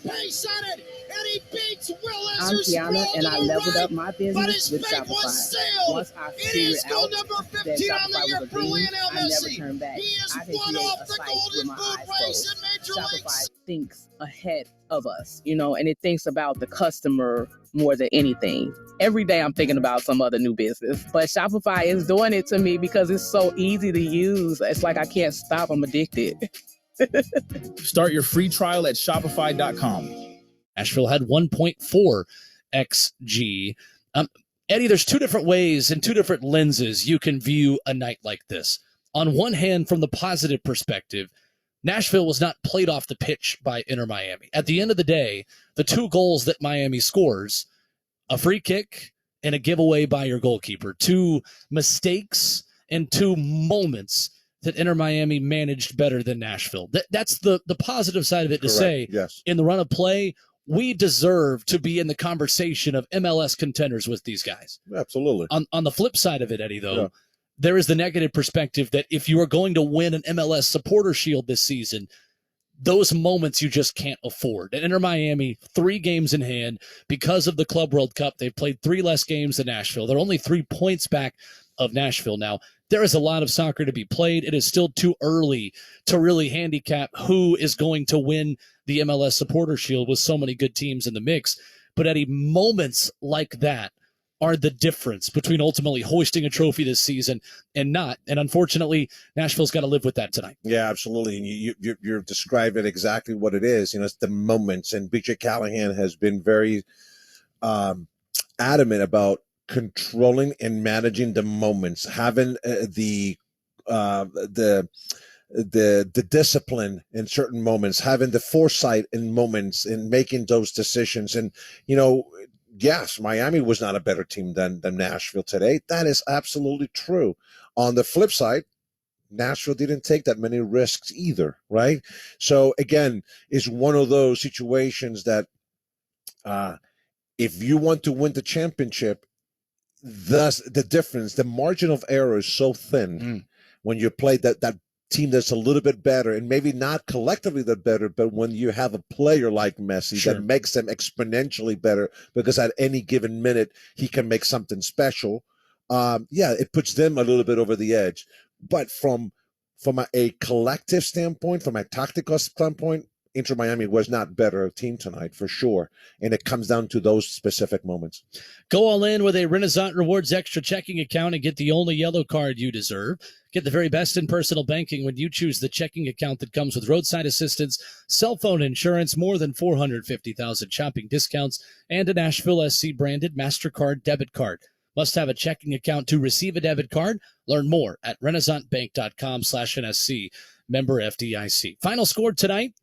pace on it, and he beats Will as I'm Tiana, and I leveled up my business with Shopify. Once I figured out that Shopify was a thing, I never turned back. I can create a site with my eyes closed. Shopify thinks ahead of us, and it thinks about the customer more than anything. Every day I'm thinking about some other new business, but Shopify is doing it to me because it's so easy to use. It's like I can't stop. I'm addicted. Start your free trial at Shopify.com. Nashville had 1.4 XG. Eddie, there's two different ways and two different lenses you can view a night like this. On one hand, from the positive perspective, Nashville was not played off the pitch by Inter Miami. At the end of the day, the two goals that Miami scores, a free kick and a giveaway by your goalkeeper, two mistakes and two moments that Inter Miami managed better than Nashville. That's the positive side of it. Correct. To say, yes, in the run of play, we deserve to be in the conversation of MLS contenders with these guys. Absolutely. On the flip side of it, Eddie, though, there is the negative perspective that if you are going to win an MLS Supporter Shield this season, those moments you just can't afford. And Inter Miami, 3 games in hand, because of the Club World Cup, they've played 3 less games than Nashville. They're only 3 points back of Nashville now. There is a lot of soccer to be played. It is still too early to really handicap who is going to win the MLS Supporter Shield with so many good teams in the mix. But Eddie, moments like that are the difference between ultimately hoisting a trophy this season and not. And unfortunately, Nashville's got to live with that tonight. Yeah, absolutely. And you're describing exactly what it is. It's the moments. And BJ Callahan has been very adamant about controlling and managing the moments, having the discipline in certain moments, having the foresight in moments, and making those decisions. And yes, Miami was not a better team than Nashville today. That is absolutely true. On the flip side, Nashville didn't take that many risks either, right? So again, it's one of those situations that if you want to win the championship, thus the difference, the margin of error is so thin when you play that team that's a little bit better, and maybe not collectively that better, but when you have a player like Messi that makes them exponentially better, because at any given minute he can make something special. It puts them a little bit over the edge. But from a collective standpoint, from a tactical standpoint, Inter Miami was not better team tonight for sure, and it comes down to those specific moments. Go all in with a Renaissance Rewards Extra checking account and get the only yellow card you deserve. Get the very best in personal banking when you choose the checking account that comes with roadside assistance, cell phone insurance, more than 450,000 shopping discounts, and a Nashville SC branded MasterCard debit card. Must have a checking account to receive a debit card. Learn more at renaissancebank.com/NSC. Member FDIC. Final score tonight: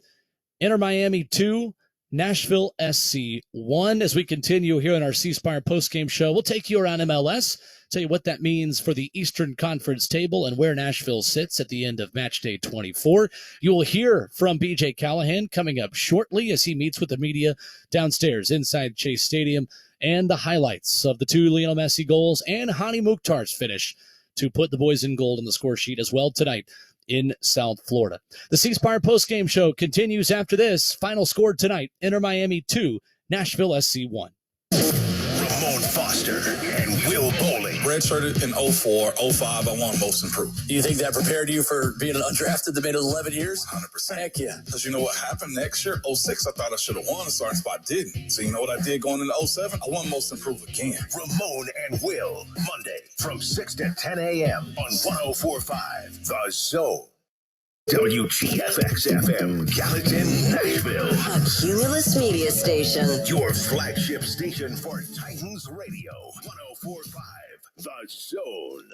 Inter Miami 2, Nashville SC 1. As we continue here on our C-Spire postgame show, we'll take you around MLS, tell you what that means for the Eastern Conference table and where Nashville sits at the end of match day 24. You will hear from BJ Callahan coming up shortly as he meets with the media downstairs inside Chase Stadium, and the highlights of the 2 Lionel Messi goals and Hani Mukhtar's finish to put the boys in gold on the score sheet as well tonight in South Florida. The C-Spire postgame show continues after this. Final score tonight: Inter Miami 2, Nashville SC 1. Ramon Foster and Will Bowling. Redshirted in 04, 05, I won most improved. Do you think that prepared you for being an undrafted that made it 11 years? 100%. Heck yeah. Because you know what happened next year? 06, I thought I should have won a starting spot. Didn't. So you know what I did going into 07? I won most improved again. Ramon and Will, Monday from 6 to 10 a.m. on 104.5 The Zone. WGFX-FM, Gallatin, Nashville. A Cumulus Media Station. Your flagship station for Titans Radio. 104.5 The Zone.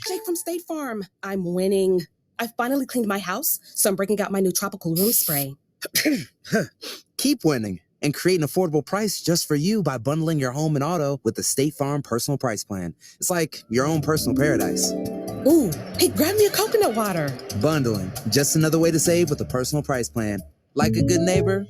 Jake from State Farm. I'm winning. I finally cleaned my house, so I'm breaking out my new tropical room spray. Keep winning and create an affordable price just for you by bundling your home and auto with the State Farm Personal Price Plan. It's like your own personal paradise. Ooh, hey, grab me a coconut water. Bundling, just another way to save with a personal price plan. Like a good neighbor,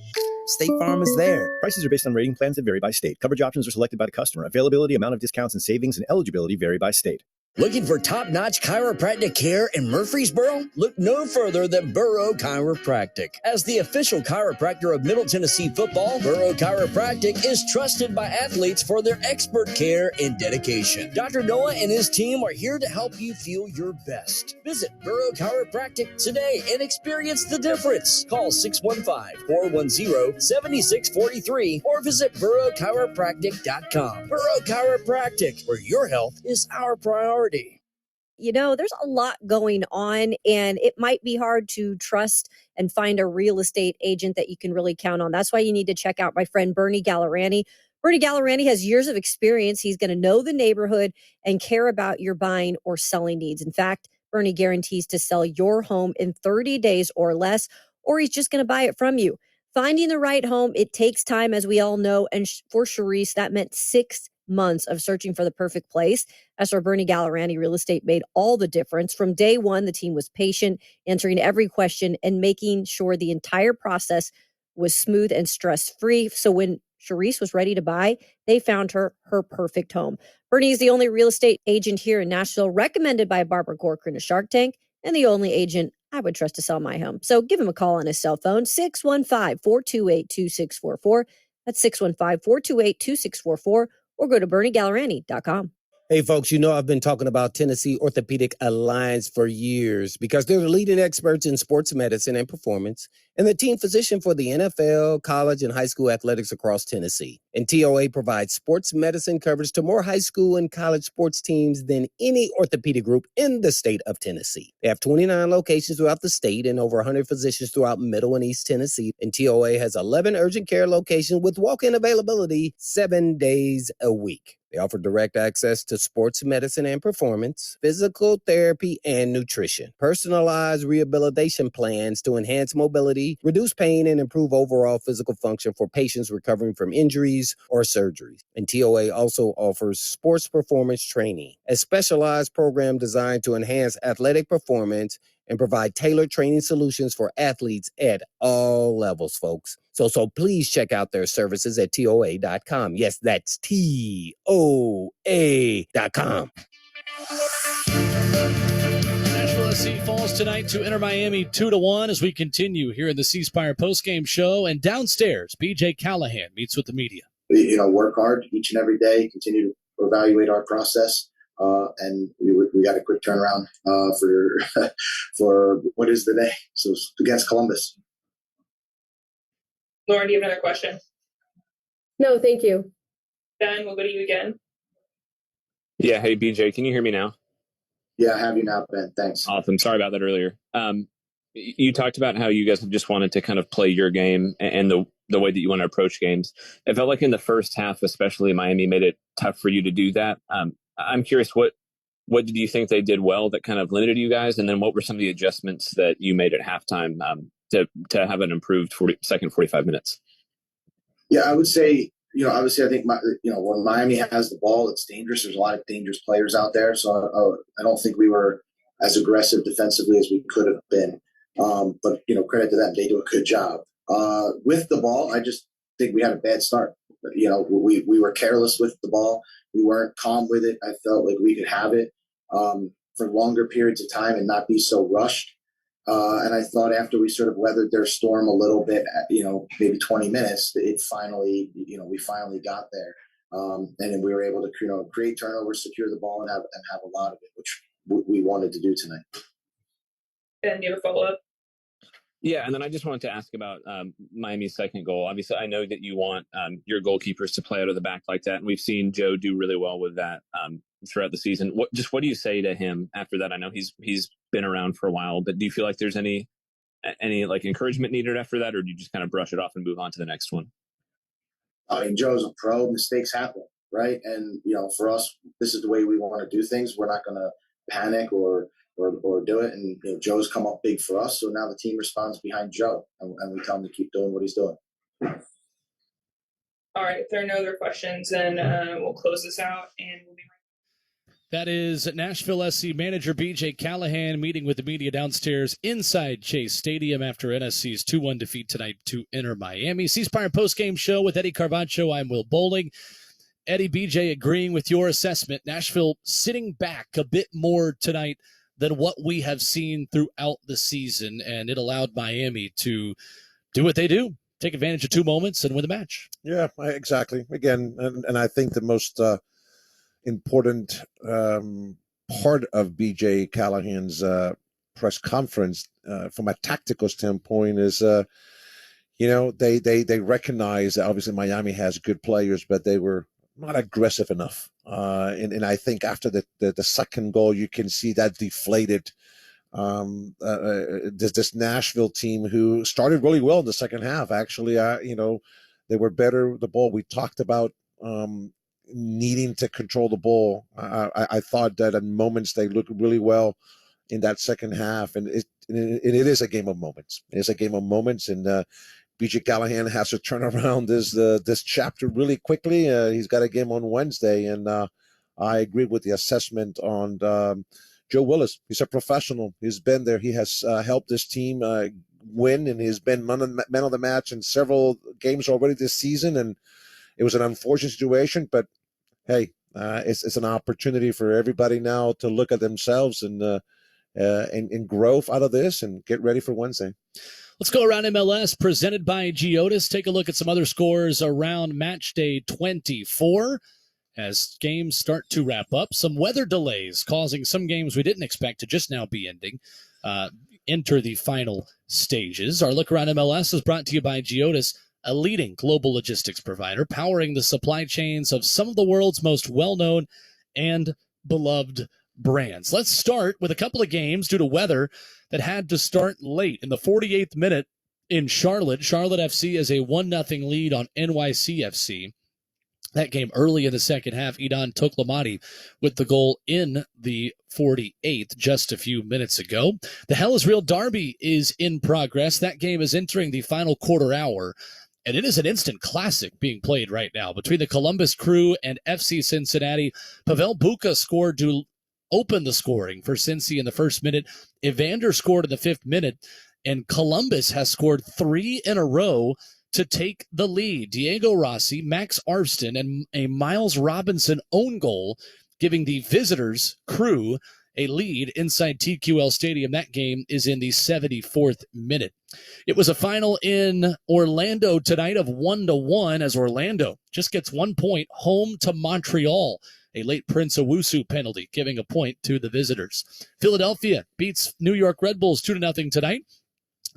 State Farm is there. Prices are based on rating plans that vary by state. Coverage options are selected by the customer. Availability, amount of discounts and savings, and eligibility vary by state. Looking for top-notch chiropractic care in Murfreesboro? Look no further than Burrow Chiropractic. As the official chiropractor of Middle Tennessee football, Burrow Chiropractic is trusted by athletes for their expert care and dedication. Dr. Noah and his team are here to help you feel your best. Visit Burrow Chiropractic today and experience the difference. Call 615-410-7643 or visit burrowchiropractic.com. Burrow Chiropractic, where your health is our priority. You know, there's a lot going on, and it might be hard to trust and find a real estate agent that you can really count on. That's why you need to check out my friend Bernie Gallerani. Bernie Gallerani has years of experience. He's going to know the neighborhood and care about your buying or selling needs. In fact, Bernie guarantees to sell your home in 30 days or less, or he's just going to buy it from you. Finding the right home, it takes time, as we all know. And for Charisse, that meant 6 months of searching for the perfect place. That's where Bernie Gallerani Real Estate made all the difference. From day one, the team was patient, answering every question and making sure the entire process was smooth and stress-free. So when Charisse was ready to buy, they found her perfect home. Bernie is the only real estate agent here in Nashville recommended by Barbara Corcoran of Shark Tank, and the only agent I would trust to sell my home. So give him a call on his cell phone, 615-428-2644. That's 615-428-2644, or go to BernieGallerani.com. Hey, folks, I've been talking about Tennessee Orthopedic Alliance for years because they're the leading experts in sports medicine and performance and the team physician for the NFL, college, and high school athletics across Tennessee. And TOA provides sports medicine coverage to more high school and college sports teams than any orthopedic group in the state of Tennessee. They have 29 locations throughout the state and over 100 physicians throughout Middle and East Tennessee. And TOA has 11 urgent care locations with walk-in availability 7 days a week. They offer direct access to sports medicine and performance, physical therapy, and nutrition. Personalized rehabilitation plans to enhance mobility, reduce pain, and improve overall physical function for patients recovering from injuries or surgeries. And TOA also offers sports performance training, a specialized program designed to enhance athletic performance and provide tailored training solutions for athletes at all levels, folks. So please check out their services at TOA.com. Yes, that's TOA.com. Nashville SC falls tonight to Inter Miami 2-1 as we continue here in the C Spire postgame show. And downstairs, B.J. Callahan meets with the media. Work hard each and every day, continue to evaluate our process. And we got a quick turnaround for what is the day? So against Columbus. Lauren, do you have another question? No, thank you. Ben, we'll go to you again. Yeah. Hey, BJ, can you hear me now? Yeah, I have you now, Ben. Thanks. Awesome. Sorry about that earlier. You talked about how you guys just wanted to kind of play your game and the way that you want to approach games. It felt like in the first half, especially Miami, made it tough for you to do that. I'm curious, what did you think they did well that kind of limited you guys? And then what were some of the adjustments that you made at halftime to have an improved second 45 minutes? Yeah, I would say, obviously I think, when Miami has the ball, it's dangerous. There's a lot of dangerous players out there. So I don't think we were as aggressive defensively as we could have been. But credit to them. They do a good job. With the ball, I just think we had a bad start. We were careless with the ball. We weren't calm with it. I felt like we could have it for longer periods of time and not be so rushed. And I thought after we sort of weathered their storm a little bit, maybe 20 minutes, it finally, we finally got there. And then we were able to, create turnovers, secure the ball, and have a lot of it, which we wanted to do tonight. And do you have a follow-up? Yeah, and then I just wanted to ask about Miami's second goal. Obviously, I know that you want your goalkeepers to play out of the back like that, and we've seen Joe do really well with that throughout the season. What do you say to him after that? I know he's been around for a while, but do you feel like there's any like encouragement needed after that, or do you just kind of brush it off and move on to the next one? I mean, Joe's a pro. Mistakes happen, right? And for us, this is the way we want to do things. We're not going to panic or do it. And Joe's come up big for us, so now the team responds behind Joe, and we tell him to keep doing what he's doing. All right, if there are no other questions, then we'll close this out, and we'll be right back. That is Nashville SC manager B.J. Callahan meeting with the media downstairs inside Chase Stadium after NSC's 2-1 defeat tonight to Inter Miami. C Spire postgame show with Eddie Carvacho. I'm Will Bowling. Eddie BJ agreeing with your assessment. Nashville sitting back a bit more tonight than what we have seen throughout the season, and it allowed Miami to do what they do, take advantage of two moments and win the match. Yeah, exactly. Again, and I think the most important part of BJ Callahan's press conference from a tactical standpoint is, they recognize that obviously Miami has good players, but they were not aggressive enough. And I think after the second goal, you can see that deflated this Nashville team who started really well in the second half. Actually, they were better. The ball we talked about needing to control the ball. I thought that in moments they looked really well in that second half, and it is a game of moments. It's a game of moments, and BJ Callahan has to turn around this chapter really quickly. He's got a game on Wednesday, and I agree with the assessment on Joe Willis. He's a professional. He's been there. He has helped this team win, and he's been man of the match in several games already this season. And it was an unfortunate situation, but hey, it's an opportunity for everybody now to look at themselves and growth out of this and get ready for Wednesday. Let's go around MLS, presented by Geodis. Take a look at some other scores around match day 24 as games start to wrap up. Some weather delays causing some games we didn't expect to just now be ending enter the final stages. Our look around MLS is brought to you by Geodis, a leading global logistics provider powering the supply chains of some of the world's most well-known and beloved brands. Let's start with a couple of games due to weather that had to start late. In the 48th minute in Charlotte FC has a 1-0 lead on NYCFC. That game early in the second half, Idan Toklamati with the goal in the 48th just a few minutes ago. The Hell is Real Derby is in progress. That game is entering the final quarter hour, and it is an instant classic being played right now between the Columbus Crew and FC Cincinnati. Pavel Buka scored to open the scoring for Cincy in the first minute. Evander scored in the 5th minute, and Columbus has scored 3 in a row to take the lead. Diego Rossi, Max Arston, and a Miles Robinson own goal, giving the visitors' Crew a lead inside TQL Stadium. That game is in the 74th minute. It was a final in Orlando tonight of 1-1 as Orlando just gets 1 point home to Montreal. A late Prince Owusu penalty giving a point to the visitors. Philadelphia beats New York Red Bulls 2-0 tonight.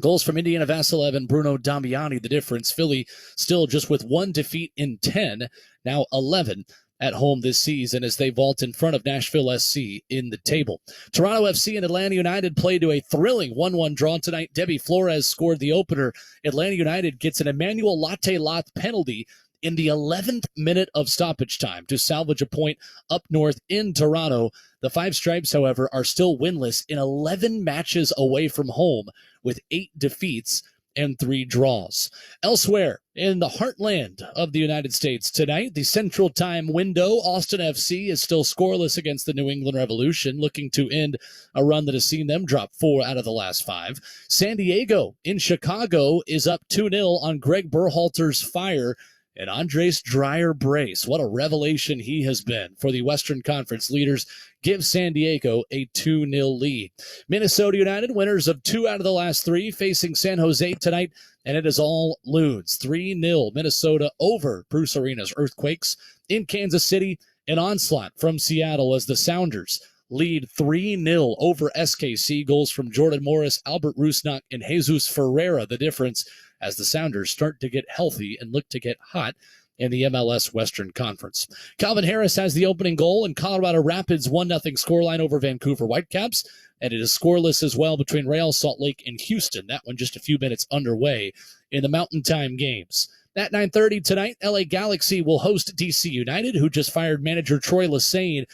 Goals from Indiana Vassilev and Bruno Damiani, the difference. Philly still just with 1 defeat in 10, now 11 at home this season as they vault in front of Nashville SC in the table. Toronto FC and Atlanta United played to a thrilling 1-1 draw tonight. Debbie Flores scored the opener. Atlanta United gets an Emmanuel Latte-Lath penalty in the 11th minute of stoppage time to salvage a point up north in Toronto. The Five Stripes, however, are still winless in 11 matches away from home with 8 defeats and 3 draws. Elsewhere in the heartland of the United States tonight, the Central Time window, Austin FC is still scoreless against the New England Revolution, looking to end a run that has seen them drop 4 out of the last 5. San Diego in Chicago is up 2-0 on Greg Berhalter's Fire. And Andres Dreyer Brace, what a revelation he has been for the Western Conference leaders, gives San Diego a 2-0 lead. Minnesota United, winners of 2 out of the last 3, facing San Jose tonight, and it is all Loons. 3-0 Minnesota over Bruce Arena's Earthquakes. In Kansas City, an onslaught from Seattle as the Sounders lead 3-0 over SKC. Goals from Jordan Morris, Albert Rusnak, and Jesus Ferreira, the difference as the Sounders start to get healthy and look to get hot in the MLS Western Conference. Calvin Harris has the opening goal in Colorado Rapids' 1-0 scoreline over Vancouver Whitecaps, and it is scoreless as well between Real Salt Lake and Houston. That one just a few minutes underway in the Mountain Time games. At 9:30 tonight, LA Galaxy will host DC United, who just fired manager Troy Lesane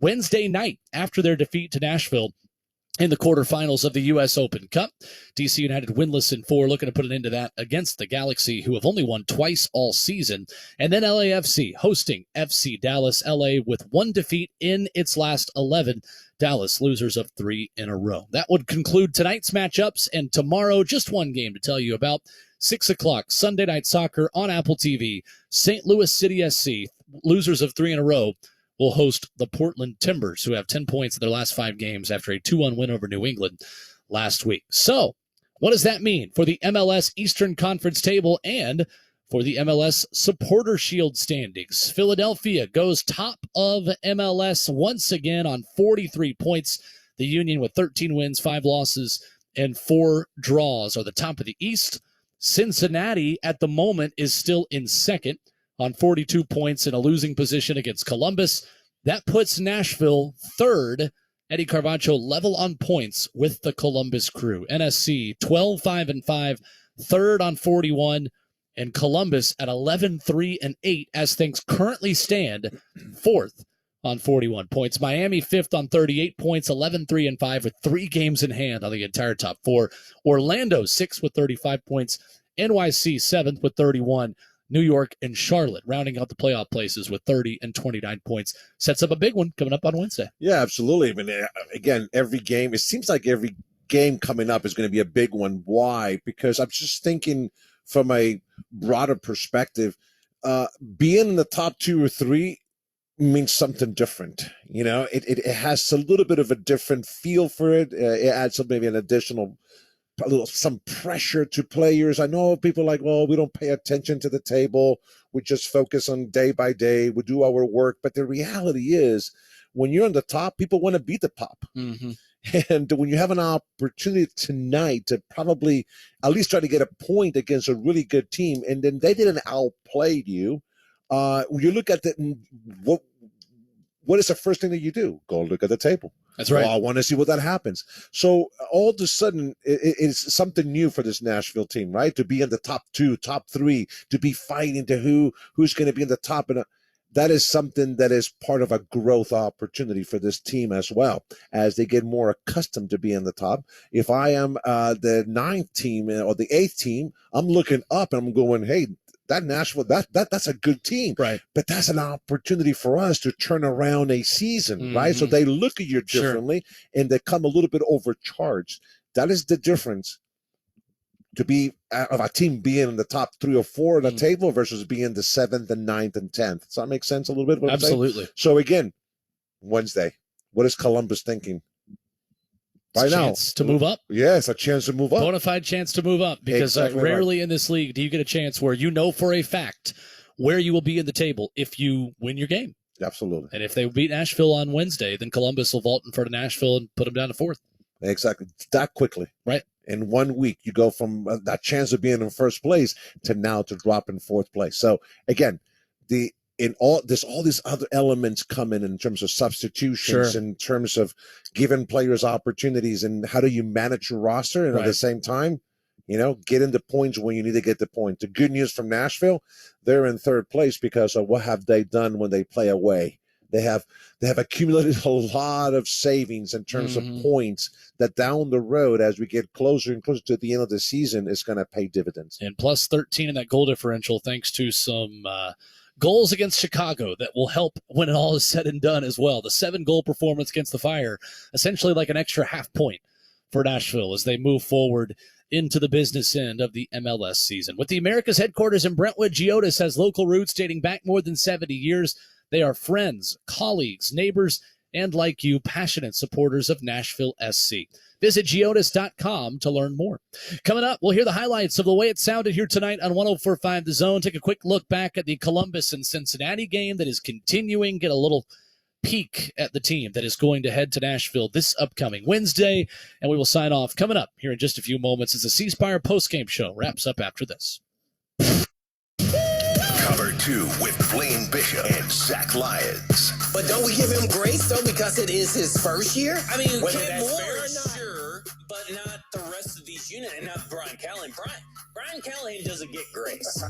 Wednesday night after their defeat to Nashville in the quarterfinals of the U.S. Open Cup. DC United winless in 4, looking to put an end to that against the Galaxy, who have only won twice all season. And then LAFC hosting FC Dallas. LA with 1 defeat in its last 11. Dallas losers of 3 in a row. That would conclude tonight's matchups, and tomorrow just one game to tell you about. 6 o'clock Sunday Night Soccer on Apple TV. St. Louis City SC losers of 3 in a row will host the Portland Timbers, who have 10 points in their last 5 games after a 2-1 win over New England last week. So, what does that mean for the MLS Eastern Conference table and for the MLS Supporter Shield standings? Philadelphia goes top of MLS once again on 43 points. The Union with 13 wins, 5 losses, and 4 draws are the top of the East. Cincinnati at the moment is still in second on 42 points in a losing position against Columbus. That puts Nashville third. Eddie Carvacho level on points with the Columbus Crew. NSC 12-5-5, third on 41, and Columbus at 11-3-8 as things currently stand, fourth on 41 points. Miami fifth on 38 points, 11-3-5 with 3 games in hand on the entire top 4. Orlando sixth with 35 points, NYC seventh with 31. New York and Charlotte rounding out the playoff places with 30 and 29 points. Sets up a big one coming up on Wednesday. Yeah, absolutely. I mean, again, every game, it seems like every game coming up is going to be a big one. Why? Because I'm just thinking from a broader perspective, being in the top 2 or 3 means something different. You know, it has a little bit of a different feel for it. It adds maybe an additional some pressure to players. I know people are like, well, we don't pay attention to the table. We just focus on day by day. We do our work. But the reality is, when you're on the top, people want to beat the top. Mm-hmm. And when you have an opportunity tonight to probably at least try to get a point against a really good team, and then they didn't outplay you, you look at what is the first thing that you do? Go look at the table. That's right. Well, I want to see what that happens. So all of a sudden, it's something new for this Nashville team, right? To be in the top 2, top 3, to be fighting to who's going to be in the top. And that is something that is part of a growth opportunity for this team as well, as they get more accustomed to being the top. If I am the 9th team or the 8th team, I'm looking up and I'm going, hey, that Nashville, that's a good team. Right. But that's an opportunity for us to turn around a season, right? So they look at you differently and they come a little bit overcharged. That is the difference to be of a team being in the top 3 or 4 on the table versus being the 7th and 9th and 10th. Does that make sense a little bit? Absolutely. So again, Wednesday, what is Columbus thinking? It's a chance to move up. Yeah, it's a chance to move up. Bona fide chance to move up, because rarely in this league do you get a chance where you know for a fact where you will be in the table if you win your game. Absolutely. And if they beat Nashville on Wednesday, then Columbus will vault in front of Nashville and put them down to 4th. Exactly. That quickly. Right. In 1 week, you go from that chance of being in first place to now to drop in 4th place. So again, all these other elements come in terms of substitutions, in terms of giving players opportunities, and how do you manage your roster, and at the same time, get into points when you need to get the point. The good news from Nashville, they're in 3rd place because of what have they done when they play away. They have accumulated a lot of savings in terms of points that down the road, as we get closer and closer to the end of the season, is going to pay dividends. And plus 13 in that goal differential, thanks to some goals against Chicago that will help when it all is said and done as well. The 7-goal performance against the Fire, essentially like an extra half point for Nashville as they move forward into the business end of the MLS season. With the America's headquarters in Brentwood, Geodis has local roots dating back more than 70 years. They are friends, colleagues, neighbors, and like you, passionate supporters of Nashville SC. Visit geodis.com to learn more. Coming up, we'll hear the highlights of the way it sounded here tonight on 104.5 The Zone. Take a quick look back at the Columbus and Cincinnati game that is continuing. Get a little peek at the team that is going to head to Nashville this upcoming Wednesday. And we will sign off coming up here in just a few moments as the C Spire postgame show wraps up after this. Cover 2 with Blaine Bishop and Zach Lyons. But don't we give him grace, though, because it is his first year? I mean, Whether Kent that's Moore, fair or sure, but not the rest of these units, and not Brian Callahan. Brian Callahan doesn't get grace.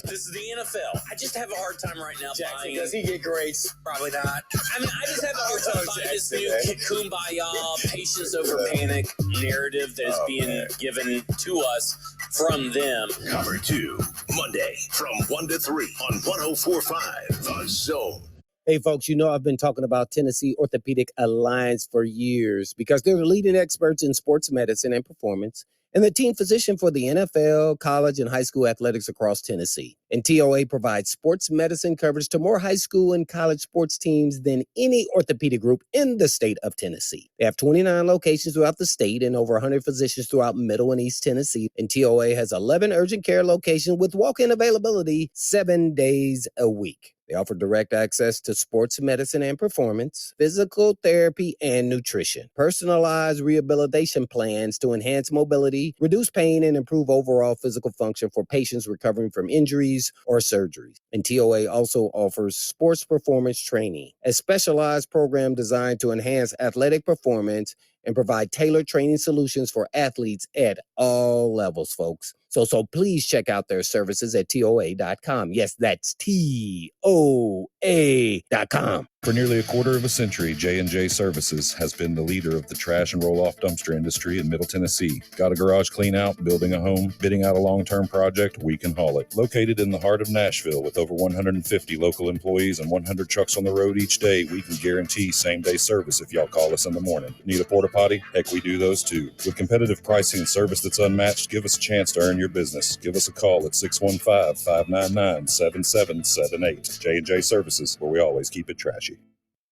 This is the NFL. I just have a hard time right now buying. Does he get grace? Probably not. I mean, I just have a hard time buying this new kumbaya, patience over panic narrative that is being given to us from them. Cover 2, Monday from 1 to 3 on 104.5 The Zone. Hey, folks, I've been talking about Tennessee Orthopedic Alliance for years because they're the leading experts in sports medicine and performance and the team physician for the NFL, college, and high school athletics across Tennessee. And TOA provides sports medicine coverage to more high school and college sports teams than any orthopedic group in the state of Tennessee. They have 29 locations throughout the state and over 100 physicians throughout Middle and East Tennessee. And TOA has 11 urgent care locations with walk-in availability 7 days a week. They offer direct access to sports medicine and performance, physical therapy, and nutrition. Personalized rehabilitation plans to enhance mobility, reduce pain, and improve overall physical function for patients recovering from injuries or surgeries. And TOA also offers sports performance training, a specialized program designed to enhance athletic performance and provide tailored training solutions for athletes at all levels, folks. So please check out their services at TOA.com. Yes, that's TOA.com. For nearly a quarter of a century, J&J Services has been the leader of the trash and roll-off dumpster industry in Middle Tennessee. Got a garage clean-out, building a home, bidding out a long-term project? We can haul it. Located in the heart of Nashville with over 150 local employees and 100 trucks on the road each day, we can guarantee same-day service if y'all call us in the morning. Need a porta potty? Heck, we do those too. With competitive pricing and service that's unmatched, give us a chance to earn your business. Give us a call at 615-599-7778. J&J Services, where we always keep it trashy.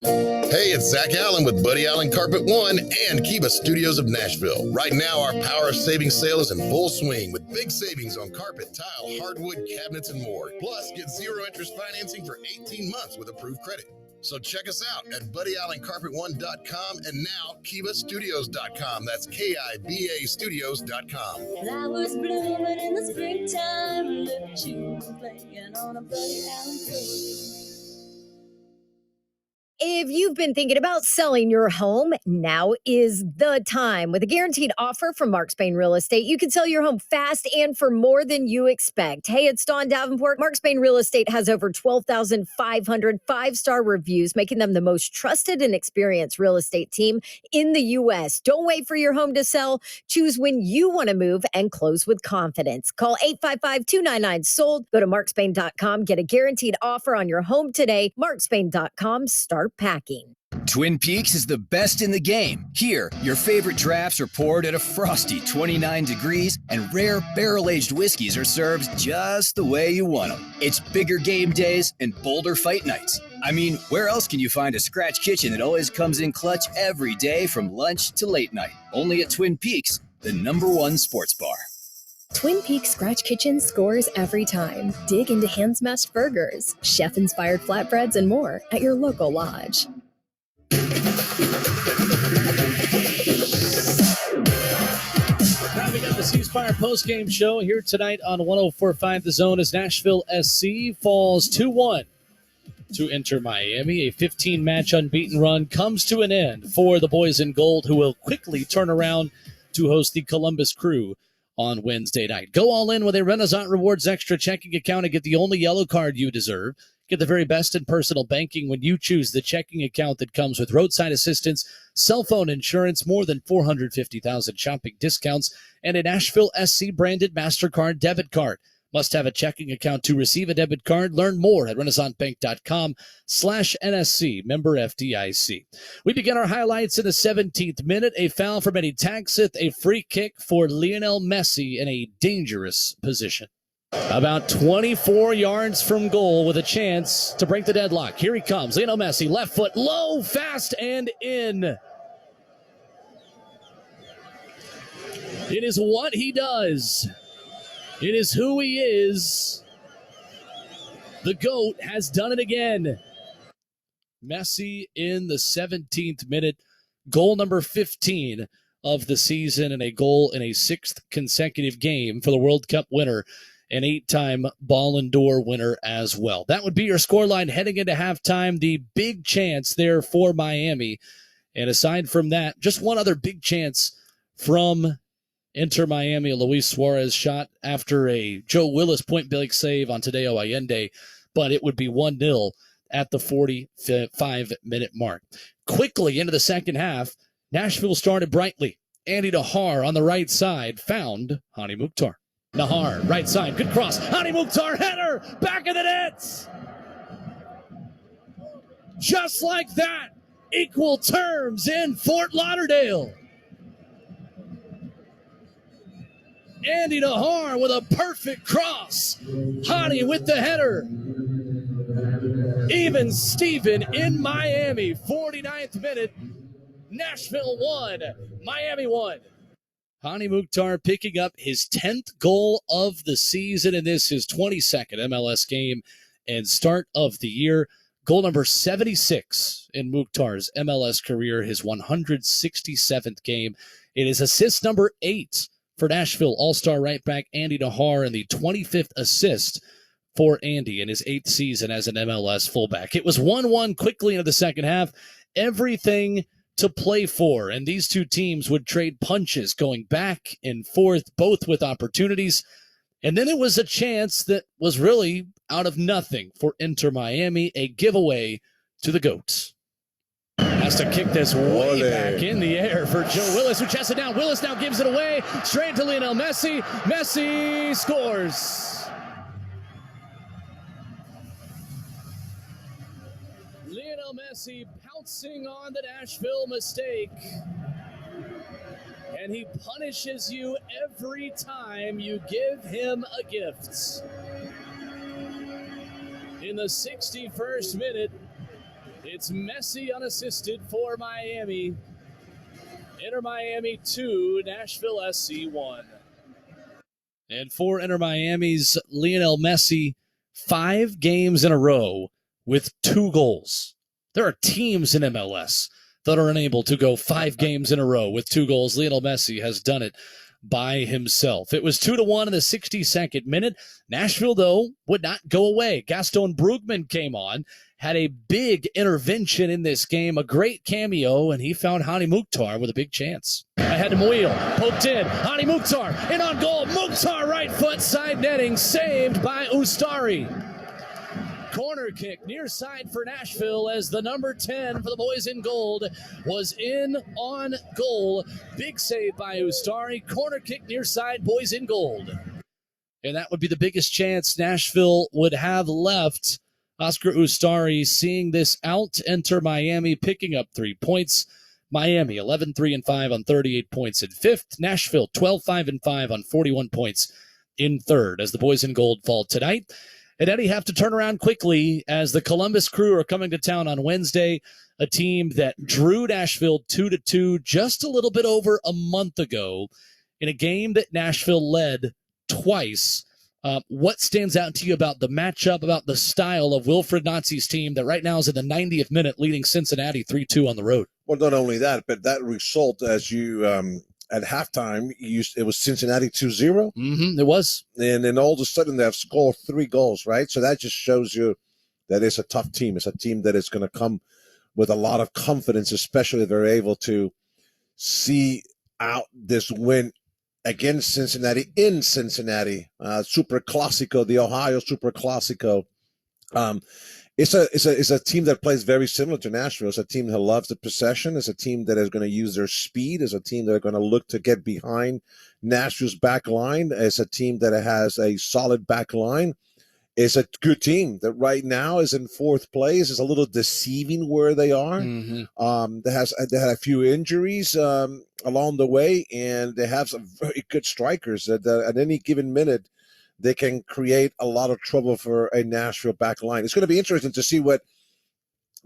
Hey, it's Zach Allen with Buddy Allen Carpet One and Kiva Studios of Nashville. Right now, our Power of Savings sale is in full swing with big savings on carpet, tile, hardwood, cabinets, and more. Plus, get zero interest financing for 18 months with approved credit. So check us out at BuddyAllenCarpet1.com and now KivaStudios.com. That's KIBA Studios.com. Flowers blooming in the springtime. Look at you playing on a Buddy Allen flute. If you've been thinking about selling your home, now is the time. With a guaranteed offer from Mark Spain Real Estate, you can sell your home fast and for more than you expect. Hey, it's Dawn Davenport. Mark Spain Real Estate has over 12,500 five-star reviews, making them the most trusted and experienced real estate team in the U.S. Don't wait for your home to sell. Choose when you want to move and close with confidence. Call 855-299-SOLD. Go to markspain.com. Get a guaranteed offer on your home today. markspain.com. Start packing. Twin Peaks is the best in the game. Here, your favorite drafts are poured at a frosty 29 degrees, and rare barrel-aged whiskeys are served just the way you want them. It's bigger game days and bolder fight nights. I mean, where else can you find a scratch kitchen that always comes in clutch every day from lunch to late night? Only at Twin Peaks, the #1 sports bar. Twin Peaks Scratch Kitchen scores every time. Dig into hand-smashed burgers, chef-inspired flatbreads, and more at your local lodge. Wrapping up the C Spire postgame show here tonight on 104.5 The Zone as Nashville SC falls 2-1 to Inter Miami. A 15-match unbeaten run comes to an end for the boys in gold, who will quickly turn around to host the Columbus Crew on Wednesday night. Go all in with a Renaissance Rewards Extra checking account and get the only yellow card you deserve. Get the very best in personal banking when you choose the checking account that comes with roadside assistance, cell phone insurance, more than 450,000 shopping discounts, and a Nashville SC branded MasterCard debit card. Must have a checking account to receive a debit card. Learn more at renaissancebank.com/NSC, member FDIC. We begin our highlights in the 17th minute. A foul from Eddie Taxith, a free kick for Lionel Messi in a dangerous position. About 24 yards from goal with a chance to break the deadlock. Here he comes, Lionel Messi, left foot, low, fast, and in. It is what he does. It is who he is. The GOAT has done it again. Messi in the 17th minute, goal number 15 of the season, and a goal in a 6th consecutive game for the World Cup winner, an 8-time Ballon d'Or winner as well. That would be your scoreline heading into halftime. The big chance there for Miami. And aside from that, just one other big chance from Inter Miami. A Luis Suarez shot after a Joe Willis point-blank save on Tadeo Allende, but it would be 1-0 at the 45-minute mark. Quickly into the second half, Nashville started brightly. Andy Nahar on the right side found Hani Mukhtar. Nahar, right side, good cross. Hani Mukhtar, header, back of the net. Just like that, equal terms in Fort Lauderdale. Andy Nahar with a perfect cross. Hottie with the header. Even Steven in Miami. 49th minute. Nashville 1. Miami 1. Hani Mukhtar picking up his 10th goal of the season, and this is his 22nd MLS game and start of the year. Goal number 76 in Mukhtar's MLS career, his 167th game. It is assist number 8 for Nashville All-Star right back Andy Nahar, and the 25th assist for Andy in his 8th season as an MLS fullback. It was 1-1 quickly into the second half. Everything to play for, and these two teams would trade punches going back and forth, both with opportunities. And then it was a chance that was really out of nothing for Inter Miami, a giveaway to the Goats. Has to kick this way back in the air for Joe Willis, who chests it down. Willis now gives it away straight to Lionel Messi. Messi scores. Lionel Messi pouncing on the Nashville mistake. And he punishes you every time you give him a gift. In the 61st minute, it's Messi unassisted for Miami. Inter Miami 2, Nashville SC 1. And for Inter Miami's Lionel Messi, 5 games in a row with 2 goals. There are teams in MLS that are unable to go 5 games in a row with 2 goals. Lionel Messi has done it by himself. It was 2-1 in the 62nd minute. Nashville, though, would not go away. Gaston Brugman came on, had a big intervention in this game, a great cameo, and he found Hani Mukhtar with a big chance. Ahead to Muil, poked in, Hani Mukhtar, in on goal, Mukhtar right foot, side netting, saved by Ustari. Corner kick near side for Nashville as the number 10 for the boys in gold was in on goal. Big save by Ustari. Corner kick near side, boys in gold. And that would be the biggest chance Nashville would have left. Oscar Ustari seeing this out. Enter Miami picking up 3 points. Miami 11-3-5 on 38 points in 5th. Nashville 12-5-5 on 41 points in 3rd as the boys in gold fall tonight. And Eddie have to turn around quickly as the Columbus Crew are coming to town on Wednesday, a team that drew Nashville 2-2 just a little bit over a month ago in a game that Nashville led twice. What stands out to you about the matchup, about the style of Wilfred Nazi's team that right now is in the 90th minute leading Cincinnati 3-2 on the road? Well, not only that, but that result, as you at halftime, it was Cincinnati 2-0. Mm-hmm, it was. And then all of a sudden they have scored 3 goals, right? So that just shows you that it's a tough team. It's a team that is going to come with a lot of confidence, especially if they're able to see out this win against Cincinnati in Cincinnati. Super Classico, the Ohio Super Classico. It's a team that plays very similar to Nashville. It's a team that loves the possession. It's a team that is going to use their speed. It's a team that are going to look to get behind Nashville's back line. It's a team that has a solid back line. It's a good team that right now is in 4th place. It's a little deceiving where they are. Mm-hmm. They had a few injuries along the way, and they have some very good strikers that at any given minute they can create a lot of trouble for a Nashville back line. It's going to be interesting to see what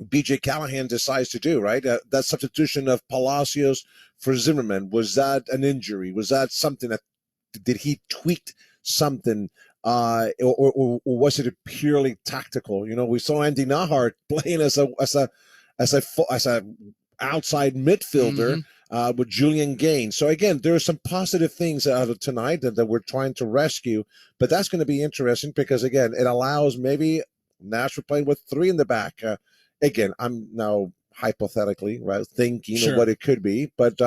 BJ Callahan decides to do, right? That substitution of Palacios for Zimmerman, was that an injury? Was that something that did he tweak something? Or was it purely tactical? You know, we saw Andy Nahar playing as a outside midfielder with Julian Gaines. So again, there are some positive things out of tonight that we're trying to rescue, but that's going to be interesting because again, it allows maybe Nashville playing with 3 in the back. Again, I'm now hypothetically thinking of what it could be, but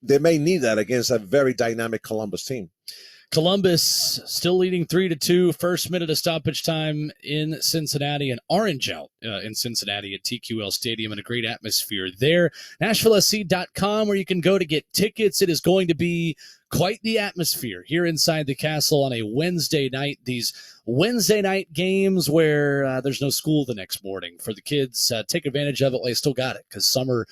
they may need that against a very dynamic Columbus team. Columbus still leading 3-2. First minute of stoppage time in Cincinnati, and orange out in Cincinnati at TQL Stadium, and a great atmosphere there. NashvilleSC.com, where you can go to get tickets. It is going to be quite the atmosphere here inside the castle on a Wednesday night. These Wednesday night games where there's no school the next morning for the kids. Take advantage of it while you still got it, because summer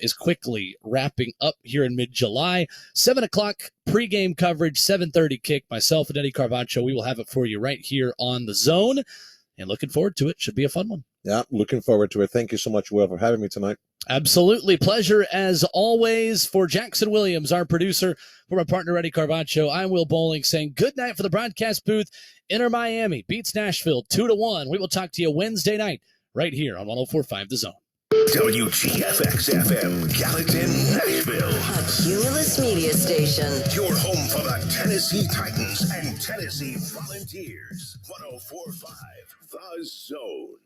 is quickly wrapping up here in mid-July. 7 o'clock pregame coverage, 7:30 kick. Myself and Eddie Carvacho, we will have it for you right here on The Zone. And looking forward to it. Should be a fun one. Yeah, looking forward to it. Thank you so much, Will, for having me tonight. Absolutely. Pleasure as always. For Jackson Williams, our producer, for my partner, Eddie Carvacho, I'm Will Bowling saying good night for the broadcast booth. Inter Miami beats Nashville 2-1. We will talk to you Wednesday night right here on 104.5 The Zone. WGFX-FM, Gallatin, Nashville. A Cumulus Media Station. Your home for the Tennessee Titans and Tennessee Volunteers. 104.5 The Zone.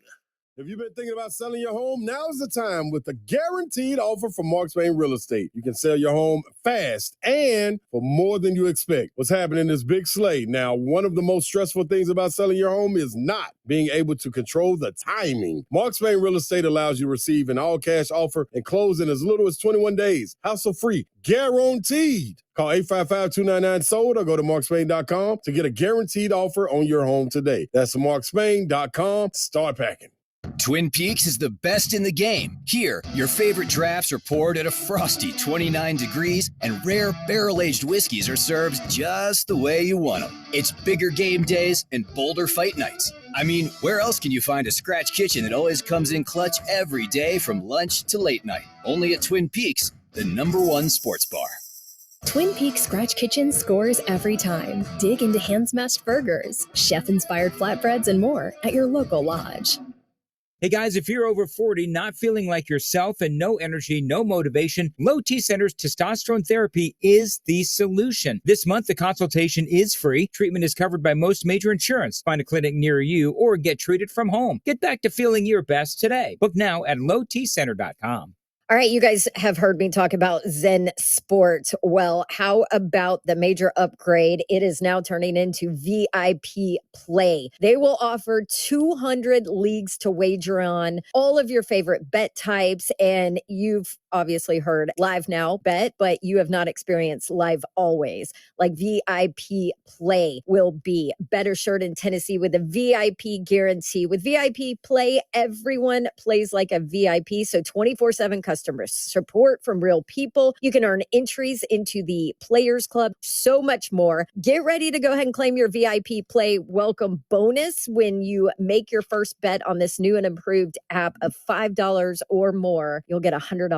If you've been thinking about selling your home, now's the time with a guaranteed offer from Mark Spain Real Estate. You can sell your home fast and for more than you expect. What's happening is big slate. Now, one of the most stressful things about selling your home is not being able to control the timing. Mark Spain Real Estate allows you to receive an all-cash offer and close in as little as 21 days. Hassle-free, guaranteed. Call 855-299-SOLD or go to markspain.com to get a guaranteed offer on your home today. That's markspain.com. Start packing. Twin Peaks is the best in the game. Here, your favorite drafts are poured at a frosty 29 degrees, and rare barrel-aged whiskeys are served just the way you want them. It's bigger game days and bolder fight nights. I mean, where else can you find a scratch kitchen that always comes in clutch every day from lunch to late night? Only at Twin Peaks, the #1 sports bar. Twin Peaks Scratch Kitchen scores every time. Dig into hand-smashed burgers, chef-inspired flatbreads, and more at your local lodge. Hey guys, if you're over 40, not feeling like yourself and no energy, no motivation, Low T Center's testosterone therapy is the solution. This month, the consultation is free. Treatment is covered by most major insurance. Find a clinic near you or get treated from home. Get back to feeling your best today. Book now at lowtcenter.com. All right, you guys have heard me talk about Zen Sport. Well, how about the major upgrade? It is now turning into VIP Play. They will offer 200 leagues to wager on, all of your favorite bet types, and you've obviously heard Live Now Bet, but you have not experienced Live Always. Like VIP Play will be. Better shirt in Tennessee with a VIP guarantee. With VIP Play, everyone plays like a VIP, so 24/7 customer support from real people. You can earn entries into the Players Club, so much more. Get ready to go ahead and claim your VIP Play welcome bonus when you make your first bet on this new and improved app of $5 or more. You'll get $100